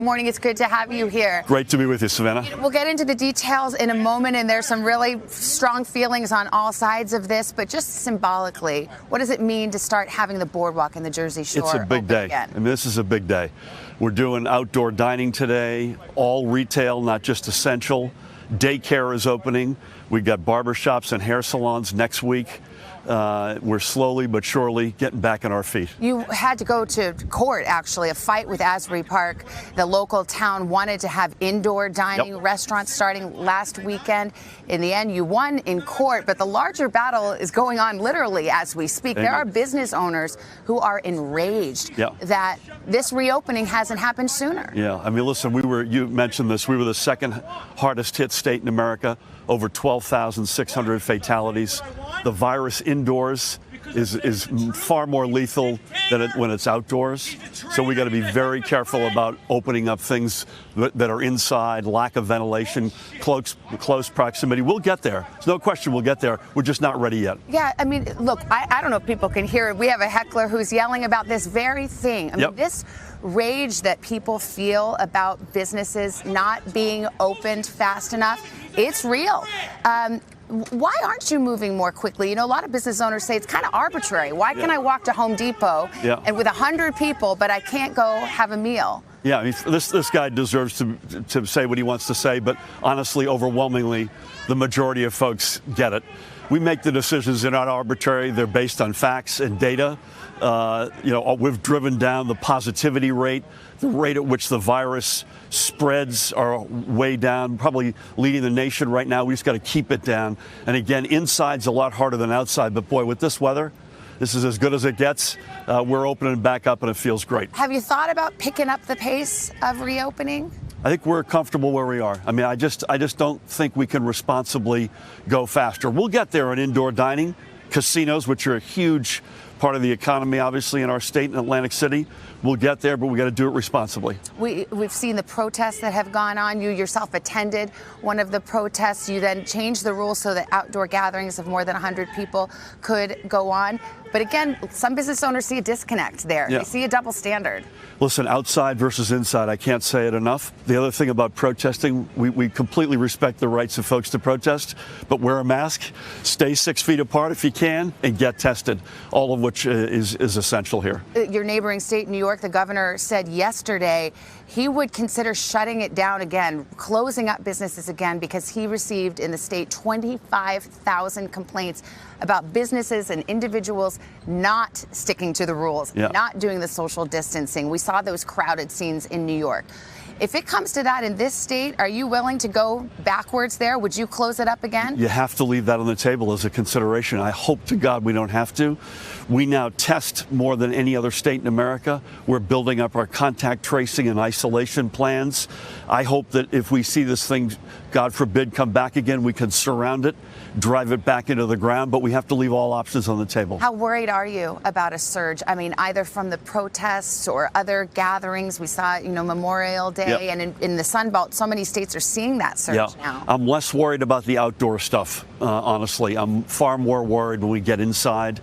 Morning, it's good to have you here. Great to be with you, Savannah. We'll get into the details in a moment, and there's some really strong feelings on all sides of this, but just symbolically, what does it mean to start having the boardwalk in the Jersey Shore It's a big day. again? I mean, this is a big day. We're doing outdoor dining today, all retail, not just essential. Daycare is opening. We've got barbershops and hair salons next week. We're slowly but surely getting back on our feet. You had to go to court, actually, a fight with Asbury Park. The local town wanted to have indoor dining restaurants starting last weekend. In the end, you won in court, but the larger battle is going on literally as we speak. Amen. There are business owners who are enraged that this reopening hasn't happened sooner. Yeah, I mean, listen, you mentioned this, we were the second hardest hit state in America, over 12,600 fatalities. The virus indoors is far more lethal than when it's outdoors. So we got to be very careful about opening up things that are inside, lack of ventilation, close proximity. We'll get there. There's no question we'll get there. We're just not ready yet. Yeah, I mean, look, I don't know if people can hear it. We have a heckler who's yelling about this very thing. I mean, this rage that people feel about businesses not being opened fast enough, it's real. Why aren't you moving more quickly? You know, a lot of business owners say it's kind of arbitrary. Why can I walk to Home Depot and with 100 people, but I can't go have a meal? Yeah, I mean, this guy deserves to say what he wants to say, but honestly, overwhelmingly, the majority of folks get it. We make the decisions, they're not arbitrary, they're based on facts and data. We've driven down the positivity rate, the rate at which the virus spreads are way down, probably leading the nation right now. We just got to keep it down. And again, inside's a lot harder than outside, but boy, with this weather, this is as good as it gets. We're opening back up and it feels great. Have you thought about picking up the pace of reopening? I think we're comfortable where we are. I mean, I just don't think we can responsibly go faster. We'll get there in indoor dining, casinos, which are a huge part of the economy, obviously, in our state in Atlantic City. We'll get there, but we got to do it responsibly. We've seen the protests that have gone on. You yourself attended one of the protests. You then changed the rules so that outdoor gatherings of more than 100 people could go on. But again, some business owners see a disconnect there. They see a double standard. Listen, outside versus inside, I can't say it enough. The other thing about protesting, we completely respect the rights of folks to protest, but wear a mask, stay 6 feet apart if you can, and get tested, all of which is essential here. Your neighboring state, New York, the governor said yesterday he would consider shutting it down again, closing up businesses again, because he received in the state 25,000 complaints about businesses and individuals not sticking to the rules, not doing the social distancing. We saw those crowded scenes in New York. If it comes to that in this state, are you willing to go backwards there? Would you close it up again? You have to leave that on the table as a consideration. I hope to God we don't have to. We now test more than any other state in America. We're building up our contact tracing and isolation plans. I hope that if we see this thing, God forbid, come back again, we can surround it, drive it back into the ground, but we have to leave all options on the table. How worried are you about a surge? I mean, either from the protests or other gatherings. We saw, Memorial Day and in the Sun Belt, so many states are seeing that surge now. I'm less worried about the outdoor stuff, honestly. I'm far more worried when we get inside.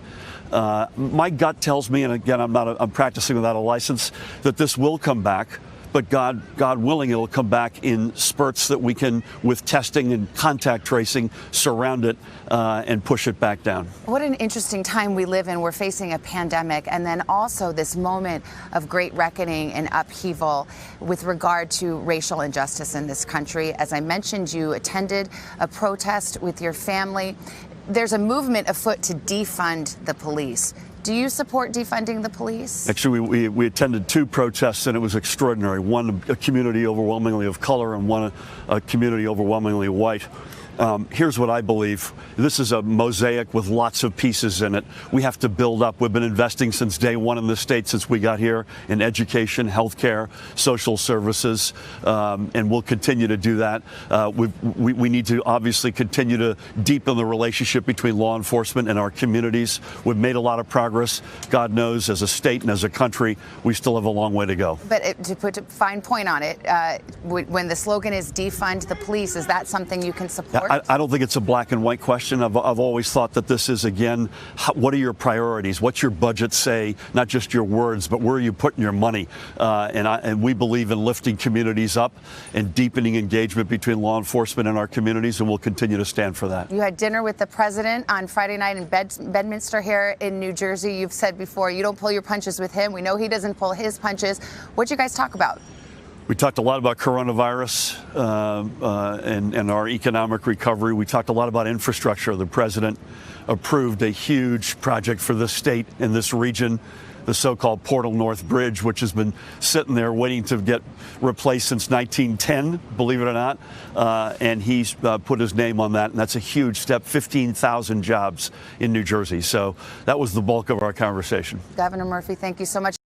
My gut tells me, and again, I'm practicing without a license, that this will come back. But God willing, it'll come back in spurts that we can, with testing and contact tracing, surround it and push it back down. What an interesting time we live in. We're facing a pandemic and then also this moment of great reckoning and upheaval with regard to racial injustice in this country. As I mentioned, you attended a protest with your family. There's a movement afoot to defund the police. Do you support defunding the police? Actually, we attended two protests, and it was extraordinary. One, a community overwhelmingly of color, and one, a community overwhelmingly white. Here's what I believe. This is a mosaic with lots of pieces in it. We have to build up. We've been investing since day one in this state, since we got here, in education, healthcare, social services, and we'll continue to do that. We need to obviously continue to deepen the relationship between law enforcement and our communities. We've made a lot of progress. God knows, as a state and as a country, we still have a long way to go. But to put a fine point on it, when the slogan is defund the police, is that something you can support? I don't think it's a black and white question. I've always thought that this is, again, what are your priorities? What's your budget say? Not just your words, but where are you putting your money? And we believe in lifting communities up and deepening engagement between law enforcement and our communities, and we'll continue to stand for that. You had dinner with the president on Friday night in Bedminster here in New Jersey. You've said before you don't pull your punches with him. We know he doesn't pull his punches. What'd you guys talk about? We talked a lot about coronavirus and our economic recovery. We talked a lot about infrastructure. The president approved a huge project for this state and this region, the so-called Portal North Bridge, which has been sitting there waiting to get replaced since 1910, believe it or not. And he's put his name on that, and that's a huge step, 15,000 jobs in New Jersey. So that was the bulk of our conversation. Governor Murphy, thank you so much.